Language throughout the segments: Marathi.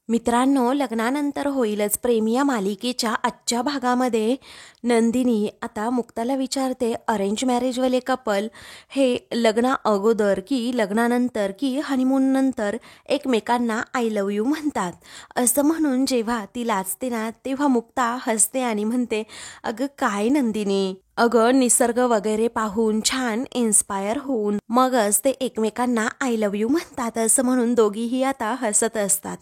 मित्रांनो, लग्नानंतर होईलच प्रेम या मालिकेच्या आजच्या भागामध्ये नंदिनी आता मुक्ताला विचारते, अरेंज मॅरेजवाले कपल हे लग्ना अगोदर की लग्नानंतर की हनीमून नंतर एकमेकांना आय लव्ह यू म्हणतात. असं म्हणून जेव्हा ती लाजते ना, तेव्हा मुक्ता हसते आणि म्हणते, अगं काय नंदिनी, अगं निसर्ग वगैरे पाहून छान इन्स्पायर होऊन मगच ते एकमेकांना आय लव्ह यू म्हणतात. असं म्हणून दोघीही आता हसत असतात.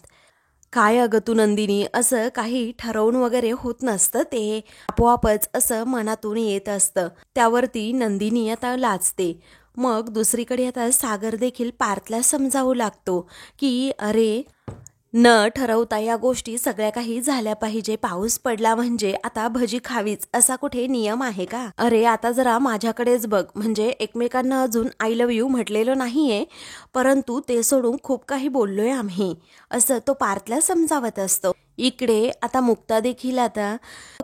काय अगं तू नंदिनी, असं काही ठरवून वगैरे होत नसतं, ते आपोआपच असं मनातून येत असतं. त्यावरती नंदिनी आता लाजते. मग दुसरीकडे आता सागर देखील पार्थला समजावू लागतो की अरे, न ठरवता या गोष्टी सगळ्या काही झाल्या पाहिजे. पाऊस पडला म्हणजे आता भजी खावीच असा कुठे नियम आहे का? अरे आता जरा माझ्याकडेच बघ, म्हणजे एकमेकांना अजून आय लव्ह यू म्हटलेलं नाहीये, परंतु ते सोडून खूप काही बोललोय आम्ही, असं तो पार्थला समजावत असतो. इकडे आता मुक्ता देखील आता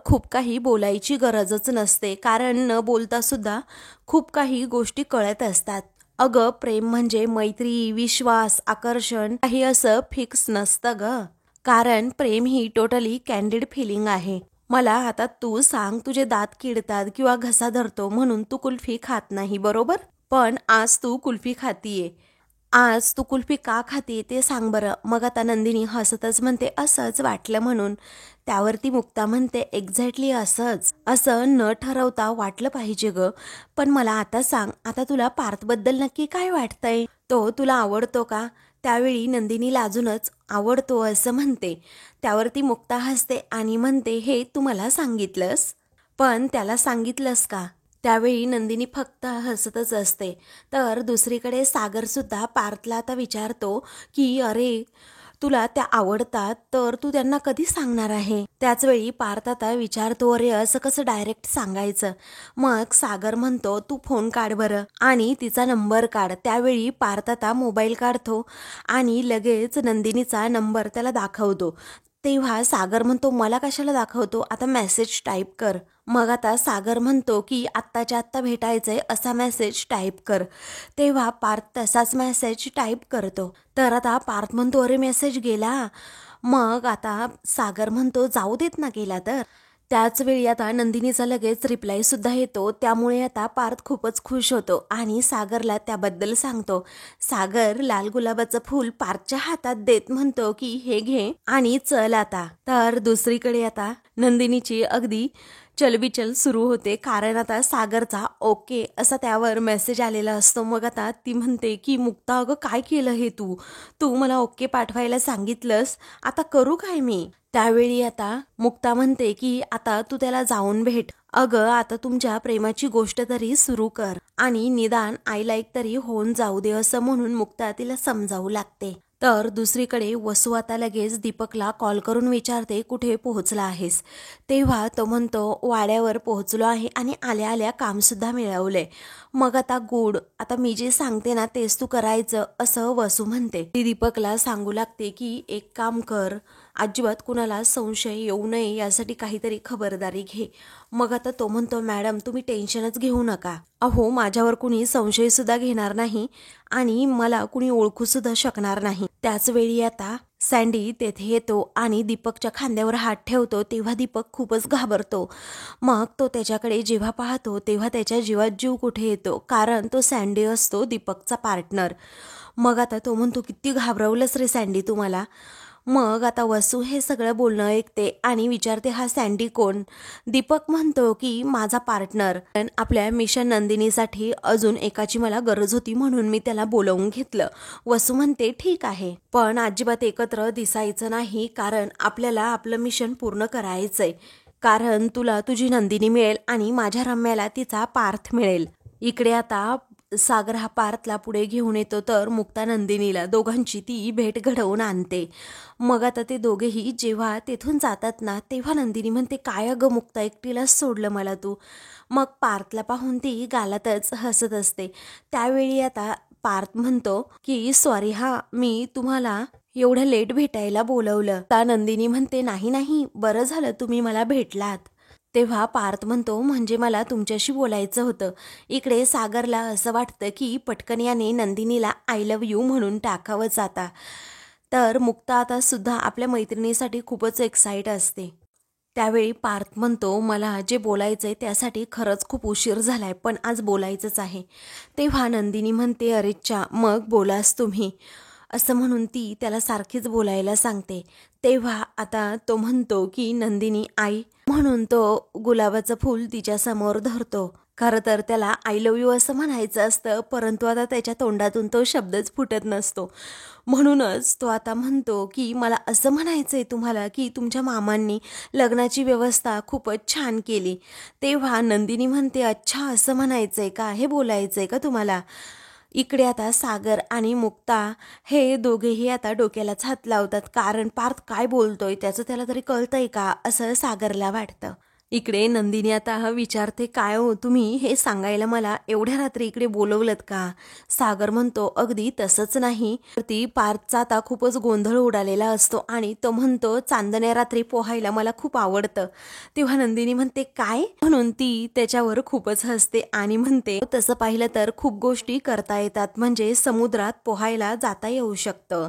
खूप काही बोलायची गरजच नसते, कारण न बोलता सुद्धा खूप काही गोष्टी कळत असतात. अगं प्रेम म्हणजे मैत्री, विश्वास, आकर्षण काही असं फिक्स नसतं ग. कारण प्रेम ही टोटली कॅन्डिड फिलिंग आहे. मला आता तू सांग, तुझे दात किडतात किंवा घसा धरतो म्हणून तू कुल्फी खात नाही, बरोबर? पण आज तू कुल्फी खातीये. आज तू कुल्फी का खाते ते सांग बरं. मग आता नंदिनी हसतच म्हणते, असंच वाटलं म्हणून. त्यावरती मुक्ता म्हणते, एक्झॅक्टली असंच, असं न ठरवता वाटलं पाहिजे ग. पण मला आता सांग, आता तुला पार्थबद्दल नक्की काय वाटतंय? तो तुला आवडतो का? त्यावेळी नंदिनी लाजूनच आवडतो असं म्हणते. त्यावरती मुक्ता हसते आणि म्हणते, हे तू मला सांगितलंस, पण त्याला सांगितलंस का? त्यावेळी नंदिनी फक्त हसतच असते. तर दुसरीकडे सागर सुद्धा पार्थला आता विचारतो की अरे, तुला त्या आवडतात तर तू त्यांना कधी सांगणार आहे? त्याचवेळी पार्थ आता विचारतो, अरे असं कसं डायरेक्ट सांगायचं? मग सागर म्हणतो, तू फोन काढ बरं आणि तिचा नंबर काढ. त्यावेळी पार्थ आता मोबाईल काढतो आणि लगेच नंदिनीचा नंबर त्याला दाखवतो. तेव्हा सागर म्हणतो, मला कशाला दाखवतो, आता मेसेज टाईप कर. मग आता सागर म्हणतो की आत्ताच्या आत्ता भेटायचंय असा मेसेज टाईप कर. तेव्हा पार्थ तसाच मेसेज टाईप करतो. तर आता पार्थ म्हणतो, अरे मेसेज गेला. मग आता सागर म्हणतो, जाऊ देत ना गेला तर. त्याच वेळी आता नंदिनीचा लगेच रिप्लाय सुद्धा येतो. त्यामुळे आता पार्थ खूपच खुश होतो आणि सागरला त्याबद्दल सांगतो. सागर लाल गुलाबाचं फूल पार्थच्या हातात देत म्हणतो की हे घे आणि चल आता. तर दुसरीकडे आता नंदिनीची अगदी चलबिचल सुरू होते, कारण आता सागरचा ओके असा त्यावर मेसेज आलेला असतो. मग आता ती म्हणते की मुक्ता, अगं काय केलं हे तू? तू मला ओके पाठवायला सांगितलंस, आता करू काय मी? त्यावेळी आता मुक्ता म्हणते की आता तू त्याला जाऊन भेट. अगं आता तुमच्या प्रेमाची गोष्ट तरी सुरू कर आणि निदान आय लाईक तरी होऊन जाऊ दे, असं म्हणून मुक्ता तिला समजावू लागते. तर दुसरीकडे वसू आता लगेच दीपकला कॉल करून विचारते, कुठे पोहोचला आहेस? तेव्हा तो म्हणतो, वाड्यावर पोहोचलो आहे आणि आल्या आल्या कामसुद्धा मिळवलंय. मग आता गुड, आता मी जे सांगते ना तेच तू करायचं, असं वसू म्हणते. ती दीपकला सांगू लागते की एक काम कर, अजिबात कुणाला संशय येऊ नये यासाठी काहीतरी खबरदारी घे. मग आता तो म्हणतो, मॅडम तुम्ही टेन्शनच घेऊ नका. अहो माझ्यावर कुणी संशय सुद्धा घेणार नाही आणि मला कुणी ओळखू सुद्धा शकणार नाही. त्याच वेळी आता सँडी तेथे येतो आणि दीपकच्या खांद्यावर हात ठेवतो. तेव्हा दीपक खूपच घाबरतो. मग तो त्याच्याकडे जेव्हा पाहतो तेव्हा त्याच्या जीवात जीव कुठे येतो, कारण तो सँडी असतो दीपकचा पार्टनर. मग आता तो म्हणतो, किती घाबरवलंस रे सँडी तुम्हाला? मग आता वसू हे सगळं बोलणं ऐकते आणि विचारते, हा सँडी कोण? दीपक म्हणतो की माझा पार्टनर, आपल्या मिशन नंदिनीसाठी अजून एकाची मला गरज होती म्हणून मी त्याला बोलवून घेतलं. वसू म्हणते, ठीक आहे, पण अजिबात एकत्र दिसायचं नाही, कारण आपल्याला आपलं मिशन पूर्ण करायचंय. कारण तुला तुझी नंदिनी मिळेल आणि माझ्या रम्याला तिचा पार्थ मिळेल. इकडे आता सागर हा पार्थला पुढे घेऊन येतो, तर मुक्ता नंदिनीला दोघांची ती भेट घडवून आणते. मग आता ते दोघेही जेव्हा तेथून जातात ना, तेव्हा नंदिनी म्हणते, काय अगं मुक्ता, एकटीलाच सोडलं मला तू? मग पार्थला पाहून ती गालातच हसत असते. त्यावेळी आता पार्थ म्हणतो की सॉरी हा, मी तुम्हाला एवढं लेट भेटायला बोलवलं. त्या नंदिनी म्हणते, नाही नाही, बरं झालं तुम्ही मला भेटलात. तेव्हा पार्थ म्हणतो, म्हणजे मला तुमच्याशी बोलायचं होतं. इकडे सागरला असं वाटतं की पटकन याने नंदिनीला आय लव्ह यू म्हणून टाकावंच आता. तर मुक्ता आता सुद्धा आपल्या मैत्रिणीसाठी खूपच एक्साइट असते. त्यावेळी पार्थ म्हणतो, मला जे बोलायचंय त्यासाठी खरंच खूप उशीर झालाय, पण आज बोलायचंच आहे. तेव्हा नंदिनी म्हणते, अरेच्चा मग बोलास तुम्ही, असं म्हणून ती त्याला सारखीच बोलायला सांगते. तेव्हा आता तो म्हणतो की नंदिनी आई, म्हणून तो गुलाबाचं फूल तिच्यासमोर धरतो. खरं तर त्याला आय लव्ह यू असं म्हणायचं असतं, परंतु आता त्याच्या तोंडातून तो शब्दच फुटत नसतो. म्हणूनच तो आता म्हणतो की मला असं म्हणायचंय तुम्हाला की तुमच्या मामांनी लग्नाची व्यवस्था खूपच छान केली. तेव्हा नंदिनी म्हणते, अच्छा असं म्हणायचंय का, हे बोलायचंय का तुम्हाला. इकडे आता सागर आणि मुक्ता हे दोघेही आता डोक्यालाच हात लावतात, कारण पार्थ काय बोलतोय त्याचं त्याला तरी कळतंय का असं सागरला वाटतं. इकडे नंदिनी आता विचारते, काय हो तुम्ही हे सांगायला मला एवढ्या रात्री इकडे बोलवलत का. सागर म्हणतो, अगदी तसंच नाही. ती पार्थचा आता खूपच गोंधळ उडालेला असतो आणि तो म्हणतो, चांदण्या रात्री पोहायला मला खूप आवडतं. तेव्हा नंदिनी म्हणते, काय, म्हणून ती त्याच्यावर खूपच हसते आणि म्हणते, तसं पाहिलं तर खूप गोष्टी करता येतात, म्हणजे समुद्रात पोहायला जाता येऊ शकतं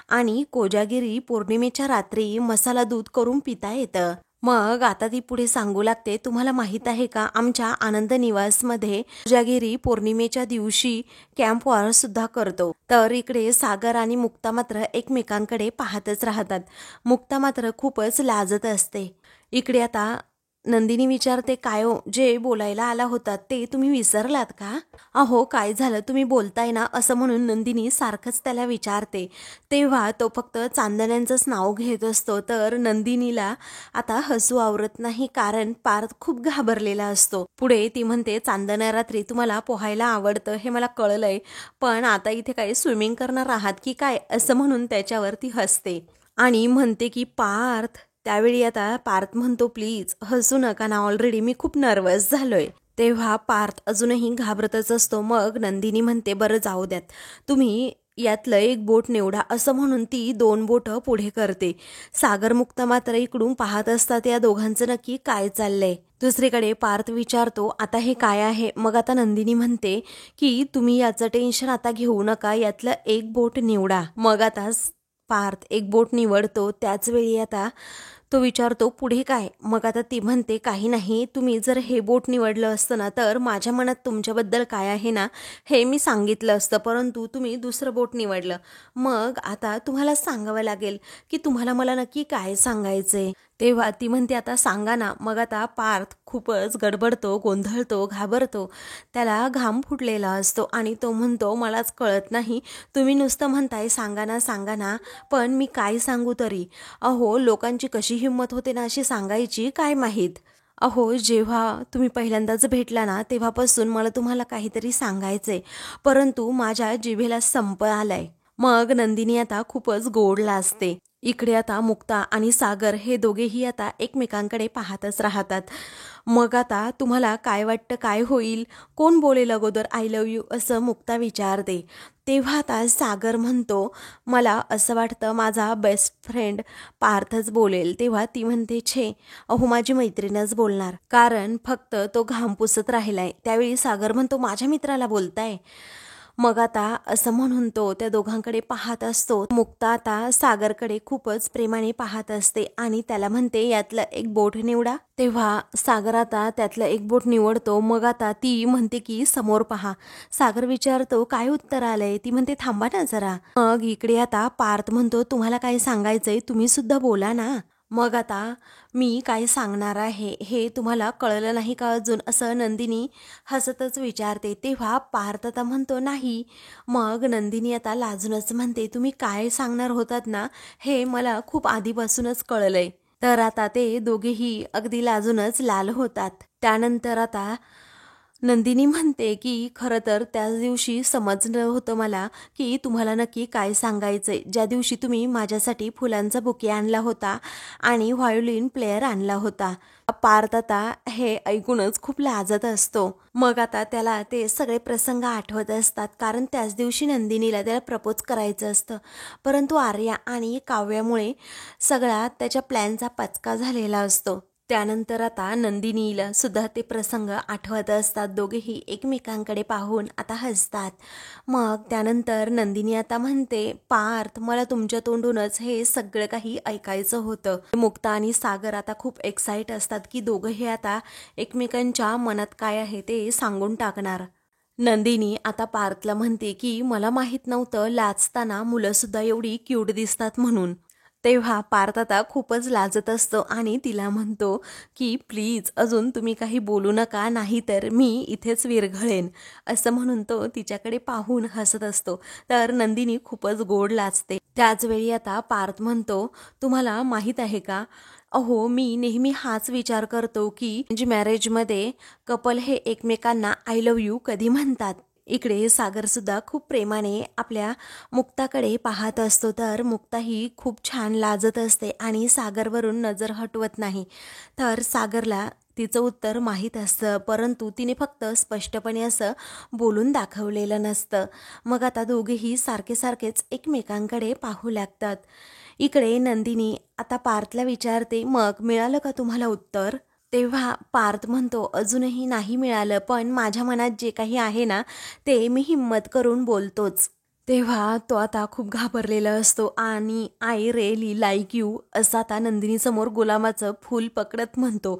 आणि कोजागिरी पौर्णिमेच्या रात्री मसाला दूध करून पिता येतं. मग आता ती पुढे सांगू लागते, तुम्हाला माहित आहे का, आमच्या आनंद निवासमध्ये कोजागिरी पौर्णिमेच्या दिवशी कॅम्प वॉर सुद्धा करतो. तर इकडे सागर आणि मुक्ता मात्र एकमेकांकडे पाहतच राहतात. मुक्ता मात्र खूपच लाजत असते. इकडे आता नंदिनी विचारते, काय हो जे बोलायला आला होता ते तुम्ही विसरलात का. अहो काय झालं, तुम्ही बोलताय ना, असं म्हणून नंदिनी सारखंच त्याला विचारते. तेव्हा तो फक्त चांदण्यांचंच नाव घेत असतो. तर नंदिनीला आता हसू आवरत नाही, कारण पार्थ खूप घाबरलेला असतो. पुढे ती म्हणते, चांदण्या रात्री तुम्हाला पोहायला आवडतं हे मला कळलंय, पण आता इथे काय स्विमिंग करणार आहात की काय, असं म्हणून त्याच्यावरती हसते आणि म्हणते की पार्थ. त्यावेळी आता पार्थ म्हणतो, प्लीज हसू नका ना, ऑलरेडी मी खूप नर्वस झालोय. तेव्हा पार्थ अजूनही घाबरतच असतो. मग नंदिनी म्हणते, बरं जाऊ द्यात, तुम्ही यातलं एक बोट निवडा, असं म्हणून ती 2 बोटं पुढे करते. सागर मुक्ता मात्र इकडून पाहत असतात या दोघांचं नक्की काय चाललंय. दुसरीकडे पार्थ विचारतो, आता हे काय आहे. मग आता नंदिनी म्हणते की तुम्ही याचं टेन्शन आता घेऊ नका, यातलं एक बोट निवडा. मग आता पार्थ एक बोट निवडतो. त्याच वेळी आता तो विचारतो, पुढे काय. मग आता ती म्हणते, काही नाही, तुम्ही जर हे बोट निवडलं असतं ना, तर माझ्या मनात तुमच्याबद्दल काय आहे ना हे मी सांगितलं असतं, परंतु तुम्ही दुसरं बोट निवडलं. मग आता तुम्हाला सांगावं लागेल की तुम्हाला मला नक्की काय सांगायचंय. तेव्हा ती म्हणते, आता सांगा ना. मग आता पार्थ खूपच गडबडतो, गोंधळतो, घाबरतो. त्याला घाम फुटलेला असतो आणि तो म्हणतो, मलाच कळत नाही, तुम्ही नुसतं म्हणताय सांगा ना सांगा ना, पण मी काय सांगू तरी. अहो लोकांची कशी हिंमत होते ना अशी सांगायची, काय माहीत. अहो जेव्हा तुम्ही पहिल्यांदाच भेटला ना तेव्हापासून मला तुम्हाला काहीतरी सांगायचंय, परंतु माझ्या जिभेला संप आलाय. मग नंदिनी आता खूपच गोड लाजते. इकडे आता मुक्ता आणि सागर हे दोघेही आता एकमेकांकडे पाहतच राहतात. मग आता तुम्हाला काय वाटतं, काय होईल, कोण बोलेल अगोदर आय लव्ह यू असं मुक्ता विचारते. तेव्हा आता सागर म्हणतो, मला असं वाटतं माझा बेस्ट फ्रेंड पार्थच बोलेल. तेव्हा ती म्हणते, छे, अहो माझी मैत्रीणच बोलणार, कारण फक्त तो घाम पुसत राहिलाय. त्यावेळी सागर म्हणतो, माझ्या मित्राला बोलताय. मग आता असं म्हणून तो त्या दोघांकडे पाहत असतो. मुक्ता आता सागरकडे खूपच प्रेमाने पाहत असते आणि त्याला म्हणते, यातलं एक बोट निवडा. तेव्हा सागर आता त्यातलं एक बोट निवडतो. मग आता ती म्हणते की समोर पहा. सागर विचारतो, काय उत्तर आलंय. ती म्हणते, थांबा ना जरा. मग इकडे आता पार्थ म्हणतो, तुम्हाला काय सांगायचंय तुम्ही सुद्धा बोला ना. मग आता मी काय सांगणार आहे हे तुम्हाला कळलं नाही का अजून, असं नंदिनी हसतच विचारते. तेव्हा पार्थ आता म्हणतो, नाही. मग नंदिनी आता लाजूनच म्हणते, तुम्ही काय सांगणार होतात ना हे मला खूप आधीपासूनच कळलंय. तर आता ते दोघेही अगदी लाजूनच लाल होतात. त्यानंतर आता नंदिनी म्हणते की खरं तर त्याच दिवशी समजलं होतं मला की तुम्हाला नक्की काय सांगायचंय. ज्या दिवशी तुम्ही माझ्यासाठी फुलांचा बुके आणला होता आणि व्हायोलिन प्लेअर आणला होता. पार्थ आता हे ऐकूनच खूप लाजत असतो. मग आता त्याला ते सगळे प्रसंग आठवत असतात, कारण त्याच दिवशी नंदिनीला त्याला प्रपोज करायचं असतं, परंतु आर्या आणि काव्यामुळे सगळा त्याच्या प्लॅनचा पचका झालेला असतो. त्यानंतर आता नंदिनीला सुद्धा ते प्रसंग आठवत असतात. दोघेही एकमेकांकडे पाहून आता हसतात. मग त्यानंतर नंदिनी आता म्हणते, पार्थ, मला तुमच्या तोंडूनच हे सगळं काही ऐकायचं होतं. मुक्ता आणि सागर आता खूप एक्साइट असतात की दोघंही आता एकमेकांच्या मनात काय आहे ते सांगून टाकणार. नंदिनी आता पार्थला म्हणते की मला माहीत नव्हतं लाजताना मुलंसुद्धा एवढी क्यूट दिसतात म्हणून. तेव्हा पार्थ आता खूपच लाजत असतो आणि तिला म्हणतो की प्लीज अजून तुम्ही काही बोलू नका, नाहीतर मी इथेच विरघळेन, असं म्हणून तो तिच्याकडे पाहून हसत असतो. तर नंदिनी खूपच गोड लाजते. त्याचवेळी आता पार्थ म्हणतो, तुम्हाला माहीत आहे का, अहो मी नेहमी हाच विचार करतो की मॅरेजमध्ये कपल हे एकमेकांना आय लव्ह यू कधी म्हणतात. इकडे सागर सुद्धा खूप प्रेमाने आपल्या मुक्ताकडे पाहत असतो. तर मुक्ता ही खूप छान लाजत असते आणि सागरवरून नजर हटवत नाही. तर सागरला तिचं उत्तर माहीत असतं, परंतु तिने फक्त स्पष्टपणे असं बोलून दाखवलेलं नसतं. मग आता दोघेही सारखे सारखेच एकमेकांकडे पाहू लागतात. इकडे नंदिनी आता पार्थला विचारते, मग मिळालं का तुम्हाला उत्तर? तेव्हा पार्थ म्हणतो, अजूनही नाही मिळालं, पण माझ्या मनात जे काही आहे ना ते मी हिम्मत करून बोलतोच. तेव्हा तो आता खूप घाबरलेला असतो आणि आय रिअली लाईक यू असं आता नंदिनीसमोर गुलाबाचं फूल पकडत म्हणतो.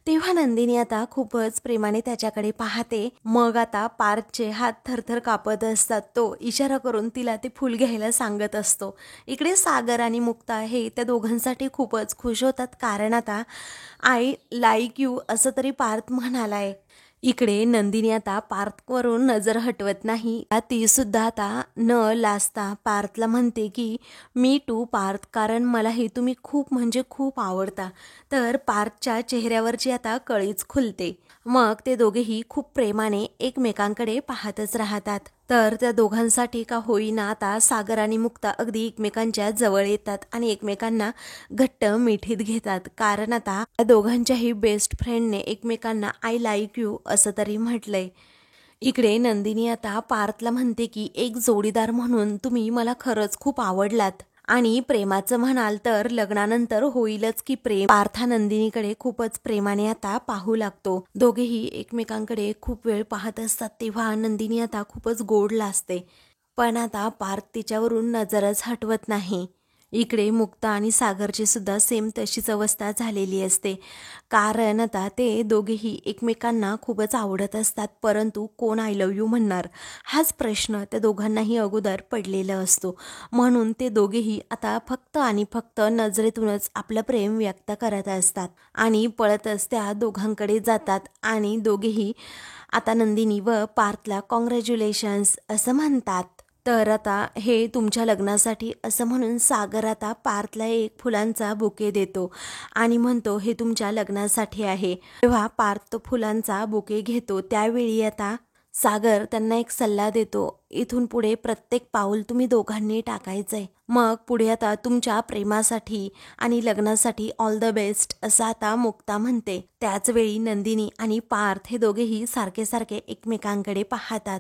तेव्हा नंदिनी आता खूपच प्रेमाने त्याच्याकडे पाहते. मग आता पार्थचे हात थरथर कापत असतात. तो इशारा करून तिला ते फूल घ्यायला सांगत असतो. इकडे सागर आणि मुक्ता हे त्या दोघांसाठी खूपच खुश होतात, कारण आता आय लाईक यू असं तरी पार्थ म्हणालाय. इकडे नंदिनी आता पार्थवरून नजर हटवत नाही. ती सुद्धा आता न लाजता पार्थला म्हणते की मी टू पार्थ, कारण मलाही तुम्ही खूप म्हणजे खूप आवडता. तर पार्थच्या चेहऱ्यावरची आता कळीच खुलते. मग ते दोघेही खूप प्रेमाने एकमेकांकडे पाहतच राहतात. तर त्या दोघांसाठी का होईना आता सागर आणि मुक्ता अगदी एकमेकांच्या जवळ येतात आणि एकमेकांना घट्ट मिठीत घेतात, कारण आता या दोघांच्याही बेस्ट फ्रेंडने एकमेकांना आय लाईक यू असं तरी म्हटलंय. इकडे नंदिनी आता पार्थला म्हणते की एक जोडीदार म्हणून तुम्ही मला खरंच खूप आवडलात, आणि प्रेमाचं म्हणाल तर लग्नानंतर होईलच की प्रेम. पार्था नंदिनीकडे खूपच प्रेमाने आता पाहू लागतो. दोघेही एकमेकांकडे खूप वेळ पाहत असतात. तेव्हा नंदिनी आता खूपच गोड लाजते, पण आता पार्थ तिच्यावरून नजरच हटवत नाही. इकडे मुक्ता आणि सागरची सुद्धा सेम तशीच अवस्था झालेली असते, कारण आता ते दोघेही एकमेकांना खूपच आवडत असतात, परंतु कोण आय लव्ह यू म्हणणार हाच प्रश्न त्या दोघांनाही अगोदर पडलेला असतो. म्हणून ते दोघेही आता फक्त आणि फक्त नजरेतूनच आपलं प्रेम व्यक्त करत असतात आणि पळतच त्या दोघांकडे जातात आणि दोघेही आता नंदिनी व पार्थला कॉंग्रॅच्युलेशन्स असं म्हणतात. तर आता हे तुमच्या लग्नासाठी असं म्हणून सागर आता पार्थला एक फुलांचा बुके देतो आणि म्हणतो हे तुमच्या लग्नासाठी आहे. तेव्हा पार्थ तो फुलांचा बुके घेतो. त्यावेळी आता सागर त्यांना एक सल्ला देतो, इथून पुढे प्रत्येक पाऊल तुम्ही दोघांनी टाकायचंय. मग पुढे आता तुमच्या प्रेमासाठी आणि लग्नासाठी ऑल द बेस्ट असं आता मुक्ता म्हणते. त्याचवेळी नंदिनी आणि पार्थ हे दोघेही सारखे सारखे एकमेकांकडे पाहतात.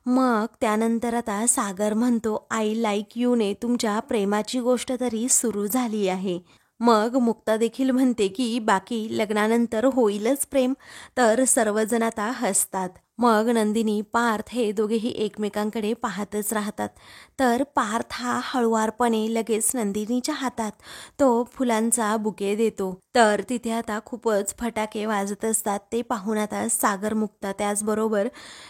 मग त्यानंतर आता सागर म्हणतो, आय लाईक यू ने तुमच्या प्रेमाची गोष्ट तरी सुरू झाली आहे. मग मुक्ता देखील म्हणते की बाकी लग्नानंतर होईलच प्रेम. तर सर्वजण आता हसतात. मग नंदिनी पार्थ हे दोघेही एकमेकांकडे पाहतच राहतात. तर पार्थ हा हळुवारपणे लगेच नंदिनीच्या हातात तो फुलांचा बुके देतो. तर तिथे आता खूपच फटाके वाजत असतात. ते पाहून आता सागर, मुक्ता, त्याचबरोबर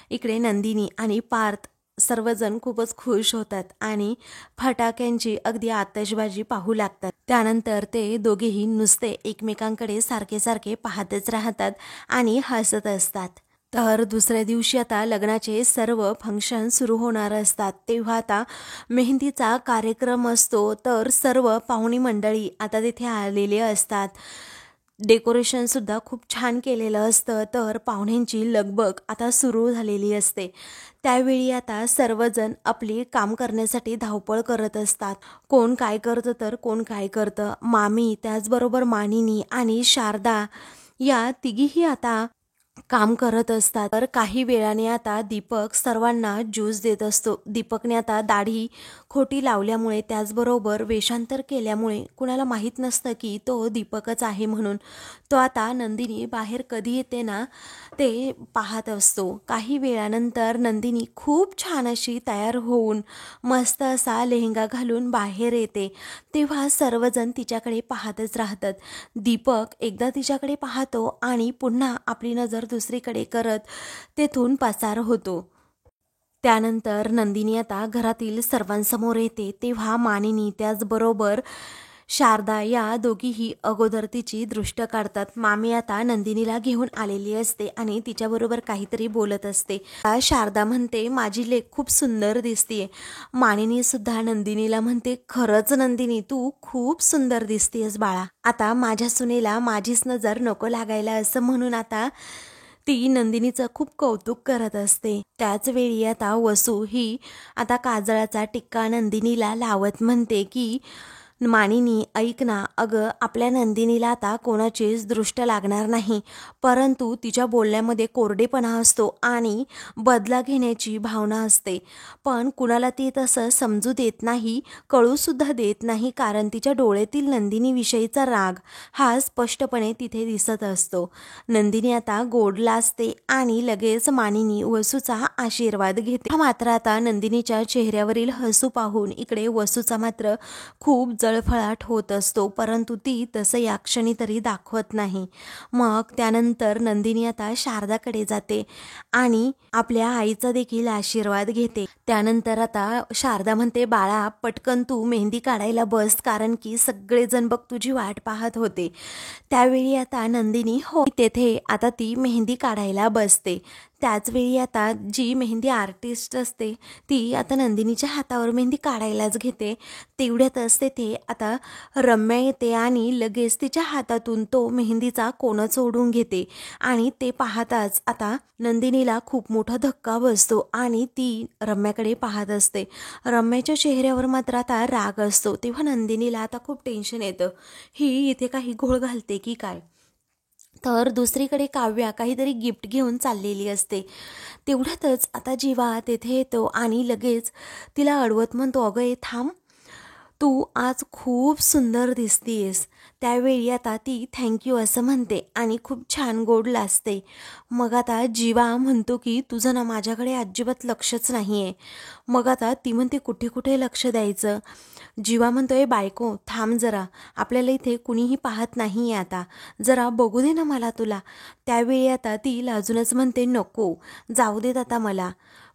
इकडे नंदिनी आणि पार्थ सर्वजण खूपच खुश होतात आणि फटाक्यांची अगदी आतषबाजी पाहू लागतात. त्यानंतर ते दोघेही नुसते एकमेकांकडे सारखे सारखे पाहतच राहतात आणि हसत असतात. तर दुसऱ्या दिवशी आता लग्नाचे सर्व फंक्शन सुरू होणार असतात. तेव्हा आता मेहंदीचा कार्यक्रम असतो. तर सर्व पाहुणी मंडळी आता तिथे आलेले असतात. डेकोरेशनसुद्धा खूप छान केलेलं असतं. तर पाहुण्यांची लगबग आता सुरू झालेली असते. त्यावेळी आता सर्वजण आपली काम करण्यासाठी धावपळ करत असतात. कोण काय करतं तर कोण काय करतं. मामी, त्याचबरोबर मानिनी आणि शारदा या तिघीही आता काम करत असतात. तर काही वेळाने आता दीपक सर्वांना ज्यूस देत असतो. दीपकने आता दाढी खोटी लावल्यामुळे त्याचबरोबर वेषांतर केल्यामुळे कुणाला माहीत नसतं की तो दीपकच आहे म्हणून. तो आता नंदिनी बाहेर कधी येते ना ते पाहत असतो. काही वेळानंतर नंदिनी खूप छान अशी तयार होऊन मस्त असा लेहंगा घालून बाहेर येते. तेव्हा सर्वजण तिच्याकडे पाहतच राहतात. दीपक एकदा तिच्याकडे पाहतो आणि पुन्हा आपली नजर दुसरीकडे करत तेथून पसार होतो. त्यानंतर नंदिनी आता घरातील सर्वांसमोर येते. तेव्हा मानिनी त्याचबरोबर शारदा या दोघीही अगोदर तिची दृष्ट काढतात. मामी आता नंदिनीला घेऊन आलेली असते आणि तिच्याबरोबर काहीतरी बोलत असते. शारदा म्हणते माझी लेक खूप सुंदर दिसतीये. मानिनी सुद्धा नंदिनीला म्हणते खरंच नंदिनी तू खूप सुंदर दिसतीयस बाळा. आता माझ्या सुनेला माझीच नजर नको लागायला असं म्हणून आता ती नंदिनीचं खूप कौतुक करत असते. त्याच वेळी आता वसू ही आता काजळाचा टिक्का नंदिनीला लावत म्हणते की मानिनी ऐक ना, अगं आपल्या नंदिनीला आता कोणाचीच दृष्ट लागणार नाही, परंतु तिच्या बोलण्यामध्ये कोरडेपणा असतो आणि बदला घेण्याची भावना असते. पण कुणाला ती तसं समजू देत नाही, कळूसुद्धा देत नाही, कारण तिच्या डोळ्यातील नंदिनीविषयीचा राग हा स्पष्टपणे तिथे दिसत असतो. नंदिनी आता गोड लाजते आणि लगेच मानिनी वसूचा आशीर्वाद घेते. मात्र आता नंदिनीच्या चेहऱ्यावरील हसू पाहून इकडे वसूचा मात्र खूप जळफळाट होत असतो, परंतु ती तसं या क्षणी तरी दाखवत नाही. मग त्यानंतर नंदिनी आता शारदाकडे जाते आणि आपल्या आईचा देखील आशीर्वाद घेते. त्यानंतर आता शारदा म्हणते बाळा पटकन तू मेहंदी काढायला बस, कारण की सगळेजण बघ तुझी वाट पाहत होते. त्यावेळी आता नंदिनी हो तेथे आता ती मेहंदी काढायला बसते. त्याचवेळी आता जी मेहंदी आर्टिस्ट असते ती आता नंदिनीच्या हातावर मेहंदी काढायलाच घेते. तेवढ्यातच तेथे आता रम्या येते आणि लगेच तिच्या हातातून तो मेहंदीचा कोनच ओढून घेते आणि ते पाहताच आता नंदिनीला खूप मोठा धक्का बसतो आणि ती रम्याकडे पाहत असते. रम्याच्या चेहऱ्यावर मात्र आता राग असतो. तेव्हा नंदिनीला आता खूप टेन्शन येतं, ही इथे काही घोळ घालते की काय. तर दुसरीकडे काव्या काहीतरी गिफ्ट घेऊन चाललेली असते. तेवढ्यातच आता जीवा तेथे येतो आणि लगेच तिला अडवत म्हणतो अगं ये थांब, तू आज खूप सुंदर दिसतीयस. त्यावेळी आता ती थँक्यू असं म्हणते आणि खूप छान गोड लाजते. मग आता जीवा म्हणतो की तुझं ना माझ्याकडे अजिबात लक्षच नाही आहे. मग आता ती म्हणते कुठे कुठे लक्ष द्यायचं. जीवा म्हणतोय बायको थांब जरा, आपल्याला इथे कुणीही पाहत नाही आहे, आता जरा बघू दे ना मला तुला. त्यावेळी आता ती लाजूनच म्हणते नको, जाऊ देत आता मला.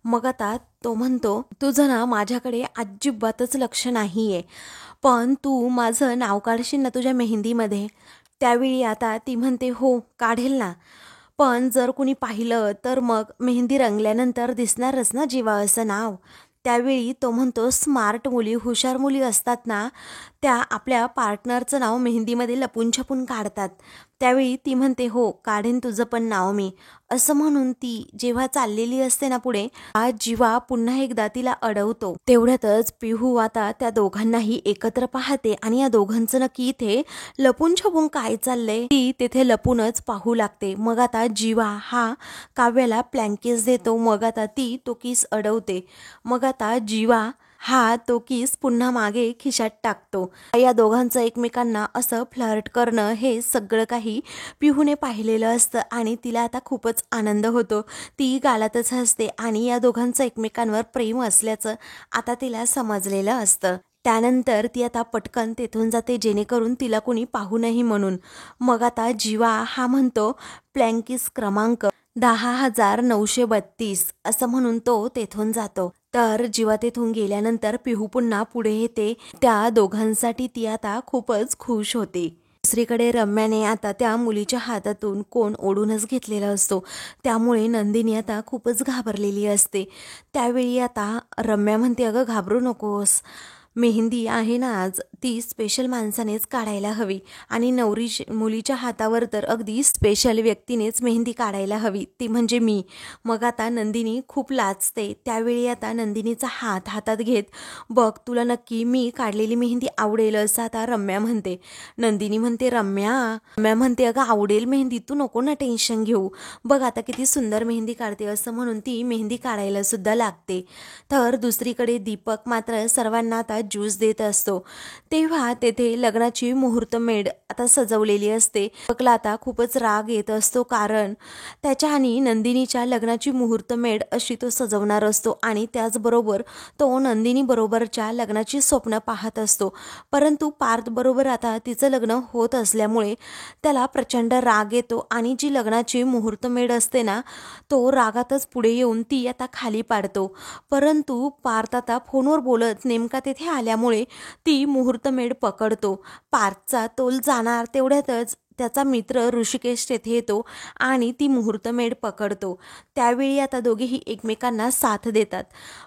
मग आता तो म्हणतो तुझं ना माझ्याकडे अजिबातच लक्ष नाही आहे, पण तू माझं नाव काढशील ना तुझ्या मेहंदीमध्ये. त्यावेळी आता ती म्हणते हो काढेल ना, पण जर कुणी पाहिलं तर मग मेहंदी रंगल्यानंतर दिसणारच ना जीवा असं नाव. त्यावेळी तो म्हणतो स्मार्ट मुली हुशार मुली असतात ना त्या आपल्या पार्टनरचं नाव मेहंदीमध्ये लपून छपून काढतात. त्यावेळी ती म्हणते हो काढेन तुझं पण नाव मी, असं म्हणून ती जेव्हा चाललेली असते ना पुढे आज जीवा पुन्हा एकदा तिला अडवतो. तेवढ्यातच पिहू आता त्या दोघांनाही एकत्र पाहते आणि या दोघांचं नक्की इथे लपून छपून काय चाललंय ती तेथे लपूनच पाहू लागते. मग आता जीवा हा काव्याला प्लँकिस देतो. मग आता ती तो किस अडवते. मग आता जीवा हा तो किस पुन्हा मागे खिशात टाकतो. या दोघांचं एकमेकांना असं फ्लर्ट करणं हे सगळं काही पिहूने पाहिलेलं असतं आणि तिला आता खूपच आनंद होतो. ती गालातच हसते आणि या दोघांचं एकमेकांवर प्रेम असल्याचं आता तिला समजलेलं असतं. त्यानंतर ती आता पटकन तेथून जाते जेणेकरून तिला कोणी पाहू नये म्हणून. मग आता जीवा हा म्हणतो प्लँकिस क्रमांक 10,932 असं म्हणून तो तेथून जातो. तर जीवा तेथून गेल्यानंतर पिहू पुन्हा पुढे येते. त्या दोघांसाठी ती आता खूपच खुश होते. दुसरीकडे रम्याने आता त्या मुलीच्या हातातून कोण ओढूनच घेतलेला असतो, त्यामुळे नंदिनी आता खूपच घाबरलेली असते. त्यावेळी आता रम्या म्हणते अगं घाबरू नकोस, मेहंदी आहे ना आज, ती स्पेशल माणसानेच काढायला हवी आणि मुलीच्या हातावर तर अगदी स्पेशल व्यक्तीनेच मेहंदी काढायला हवी, ती म्हणजे मी. मग आता नंदिनी खूप लाजते. त्यावेळी आता नंदिनीचा हात हातात घेत, बघ तुला नक्की मी काढलेली मेहंदी आवडेल असं आता रम्या म्हणते. नंदिनी म्हणते, रम्या म्हणते, अगं आवडेल मेहंदी, तू नको ना टेन्शन घेऊ, बघ आता किती सुंदर मेहंदी काढते, असं म्हणून ती मेहंदी काढायला सुद्धा लागते. तर दुसरीकडे दीपक मात्र सर्वांना आता ज्यूस देत असतो. तेव्हा तेथे लग्नाची मुहूर्तमेढ आता सजवलेली असते. दीपकला आता खूपच राग येत असतो, कारण त्याच्या आणि नंदिनीच्या लग्नाची मुहूर्तमेढ अशी तो सजवणार असतो आणि त्याचबरोबर तो नंदिनी बरोबरच्या लग्नाची स्वप्न पाहत असतो. परंतु पार्थ बरोबर आता तिचं लग्न होत असल्यामुळे त्याला प्रचंड राग येतो आणि जी लग्नाची मुहूर्तमेढ असते ना, तो रागातच पुढे येऊन ती आता खाली पाडतो. परंतु पार्थ आता फोनवर बोलत नेमका तेथे आल्यामुळे ती मुहूर्तमेढ पकडतो. पार्थचा तोल जाणार तेवढ्यातच त्याचा मित्र ऋषिकेश तेथे येतो आणि ती मुहूर्तमेढ पकडतो. त्यावेळी आता दोघेही एकमेकांना साथ देतात.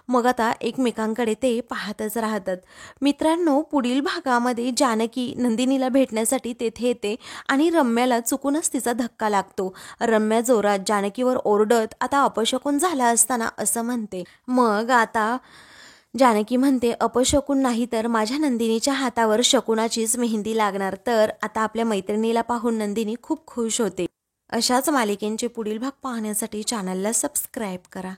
मग आता एकमेकांकडे ते पाहतच राहतात. मित्रांनो, पुढील भागामध्ये जानकी नंदिनीला भेटण्यासाठी तेथे येते आणि रम्याला चुकूनच तिचा धक्का लागतो. रम्या जोरात जानकीवर ओरडत आता अपशकुन झाला असताना असं म्हणते. मग आता जानकी म्हणते, अपशकुन नाही तर माझ्या नंदिनीच्या हातावर शकुनाचीच मेहंदी लागणार. तर आता आपल्या मैत्रिणीला पाहून नंदिनी खूप खुश होते. अशाच मालिकेंचे पुढील भाग पाहण्यासाठी चॅनलला सबस्क्राईब करा.